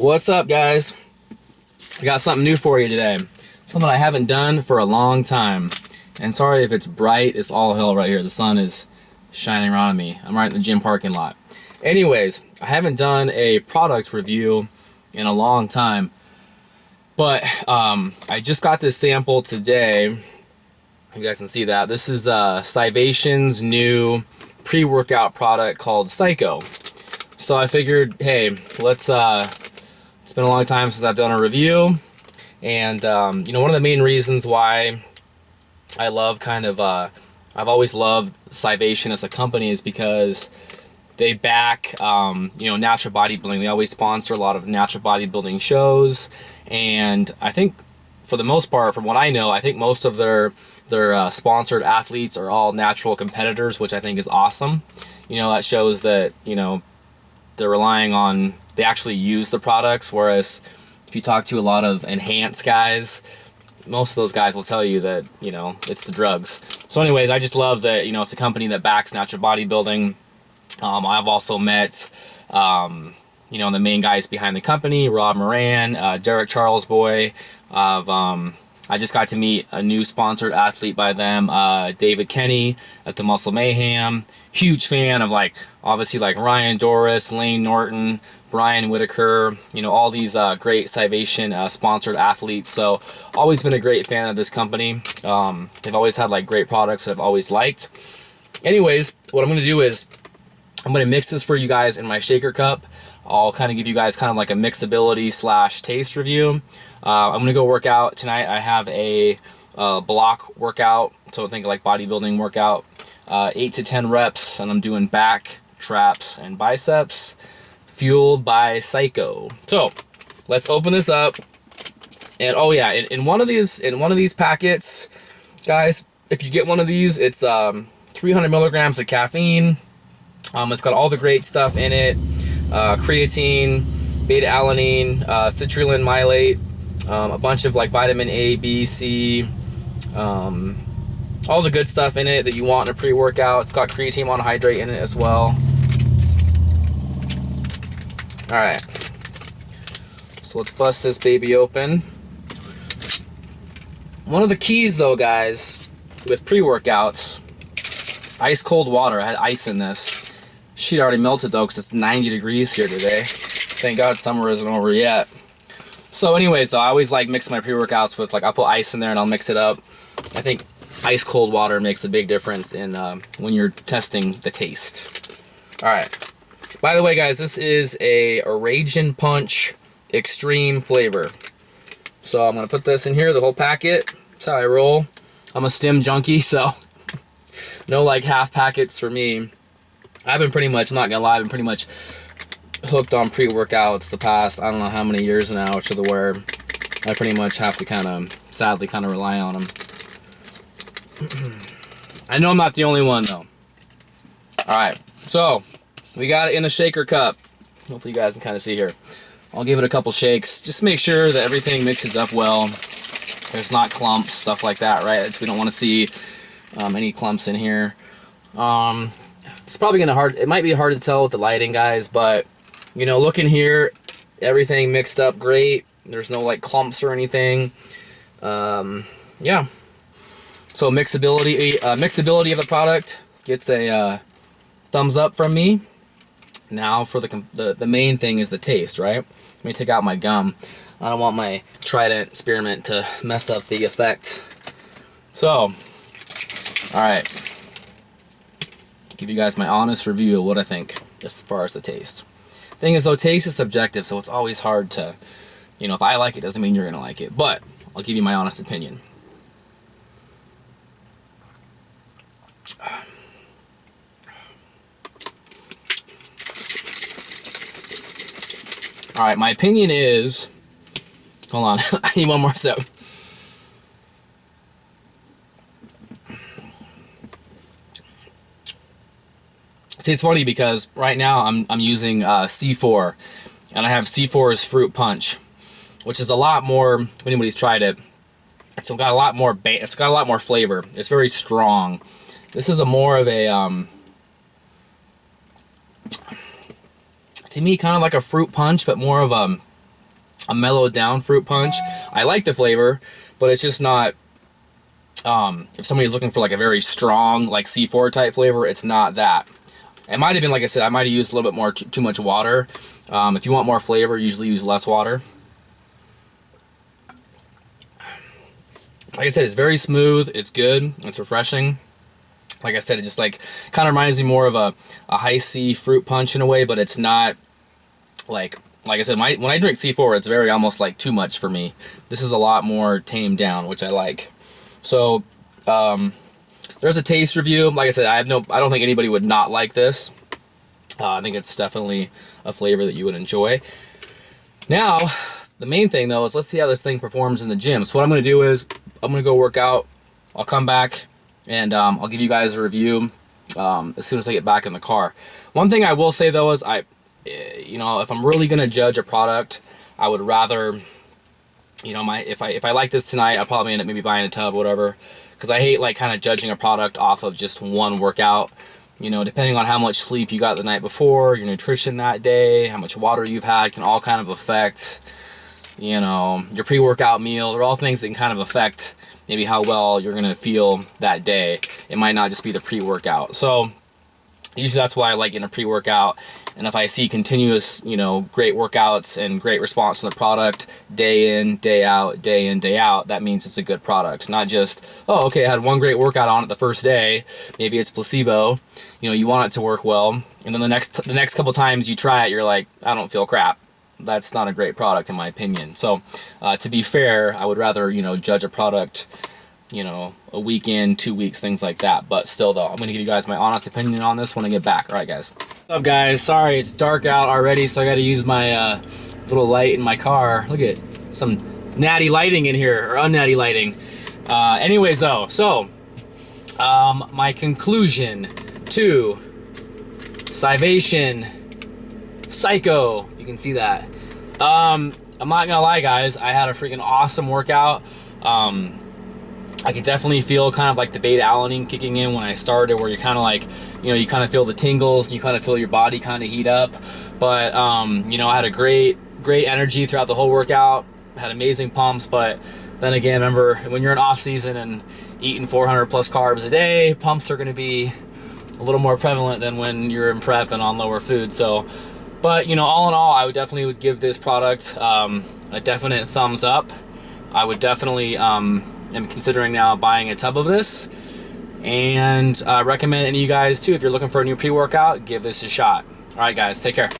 What's up, guys? I got something new for you today. Something I haven't done for a long time. And sorry if it's bright, it's all hell right here. The sun is shining around me. I'm right in the gym parking lot. Anyways, I haven't done a product review in a long time. But I just got this sample today. You guys can see that. This is Scivation's new pre-workout product called Psycho. So I figured, hey, it's been a long time since I've done a review, and you know, one of the main reasons why I love I've always loved Scivation as a company is because they back you know, natural bodybuilding. They always sponsor a lot of natural bodybuilding shows, and I think for the most part, from what I know, I think most of their sponsored athletes are all natural competitors, which I think is awesome. You know, that shows that, you know, they're relying on, they actually use the products, whereas if you talk to a lot of enhanced guys, most of those guys will tell you that, you know, it's the drugs. So anyways, I just love that, you know, it's a company that backs natural bodybuilding. I've also met, you know, the main guys behind the company, Rob Moran, Derek Charlesboy. I just got to meet a new sponsored athlete by them, David Kenny at the Muscle Mayhem. Huge fan of, like, obviously, like Ryan Doris, Lane Norton, Brian Whitaker, you know, all these great Scivation sponsored athletes. So always been a great fan of this company. They've always had like great products that I've always liked. Anyways, what I'm going to do is I'm going to mix this for you guys in my shaker cup. I'll kind of give you guys kind of like a mixability / taste review. I'm going to go work out tonight. I have a block workout, so think like bodybuilding workout, 8 to 10 reps, and I'm doing back, traps, and biceps, fueled by Psycho. So let's open this up. And oh yeah, in one of these packets, guys, if you get one of these, it's 300 milligrams of caffeine. It's got all the great stuff in it: creatine, beta-alanine, citrulline malate, a bunch of like vitamin A, B, C, all the good stuff in it that you want in a pre-workout. It's got creatine monohydrate in it as well. All right, so let's bust this baby open. One of the keys, though, guys, with pre-workouts, ice cold water. I had ice in this. Sheet already melted though, because it's 90 degrees here today. Thank God summer isn't over yet. So anyways, though, I always like mix my pre-workouts with, like, I'll put ice in there and I'll mix it up. I think ice cold water makes a big difference in when you're testing the taste. All right. By the way, guys, this is a Ragin' Punch Extreme flavor. So I'm gonna put this in here, the whole packet. That's how I roll. I'm a stim junkie, so no like half packets for me. I've been pretty much, I'm not gonna lie, I've been pretty much hooked on pre-workouts the past, I don't know how many years now, to the where I pretty much have to sadly rely on them. I know I'm not the only one though. Alright, so we got it in a shaker cup. Hopefully you guys can kind of see here. I'll give it a couple shakes. Just make sure that everything mixes up well. There's not clumps, stuff like that, right? We don't want to see any clumps in here. It's probably it might be hard to tell with the lighting, guys, but you know, look in here, everything mixed up great. There's no like clumps or anything. Yeah. So mixability of the product gets a thumbs up from me. Now for the main thing is the taste, right? Let me take out my gum. I don't want my Trident spearmint to mess up the effect. So, all right. Give you guys my honest review of what I think as far as the taste. Thing is, though, taste is subjective, so it's always hard to, you know, if I like it doesn't mean you're gonna like it, but I'll give you my honest opinion. All right, my opinion is, hold on, I need one more sip. See, it's funny because right now I'm using C4, and I have C4's Fruit Punch, which is a lot more. If anybody's tried it, it's got a lot more. It's got a lot more flavor. It's very strong. This is a more of a to me, kind of like a fruit punch, but more of a a mellowed down fruit punch. I like the flavor, but it's just not, if somebody's looking for like a very strong, like C4 type flavor, it's not that. It might have been, like I said, I might have used a little bit more, too much water. If you want more flavor, usually use less water. Like I said, it's very smooth, it's good, it's refreshing. Like I said, it just like kind of reminds me more of a high C fruit punch in a way, but it's not like I said, when I drink C4, it's very almost like too much for me. This is a lot more tamed down, which I like. So there's a taste review. Like I said, I don't think anybody would not like this. I think it's definitely a flavor that you would enjoy. Now, the main thing though is let's see how this thing performs in the gym. So what I'm going to do is I'm going to go work out. I'll come back and I'll give you guys a review as soon as I get back in the car. One thing I will say though is you know, if I'm really going to judge a product, I would rather, you know, if I like this tonight, I'll probably end up maybe buying a tub or whatever, because I hate like kind of judging a product off of just one workout. You know, depending on how much sleep you got the night before, your nutrition that day, how much water you've had can all kind of affect, you know, your pre-workout meal. They're all things that can kind of affect maybe how well you're going to feel that day. It might not just be the pre-workout. So usually that's why I like getting a pre-workout. And if I see continuous, you know, great workouts and great response to the product day in, day out, day in, day out, that means it's a good product. Not just, oh, okay, I had one great workout on it the first day. Maybe it's placebo. You know, you want it to work well. And then the next couple times you try it, you're like, I don't feel crap. That's not a great product in my opinion. So to be fair, I would rather, you know, judge a product, you know, a week in, 2 weeks, things like that. But still though, I'm going to give you guys my honest opinion on this when I get back. All right, guys. What's up, guys? Sorry, it's dark out already, so I got to use my little light in my car. Look at some natty lighting in here, or unnatty lighting. Anyways though, so my conclusion to Scivation Psycho, if you can see that. I'm not gonna lie, guys, I had a freaking awesome workout. I could definitely feel kind of like the beta-alanine kicking in when I started, where you're kind of like, you know, you kind of feel the tingles, you kind of feel your body kind of heat up. But, you know, I had a great energy throughout the whole workout, had amazing pumps. But then again, remember, when you're in off season and eating 400 plus carbs a day, pumps are going to be a little more prevalent than when you're in prep and on lower food. So, but, you know, all in all, I would definitely give this product a definite thumbs up. I would definitely am considering now buying a tub of this, and recommend any of you guys too, if you're looking for a new pre-workout, give this a shot. All right, guys, take care.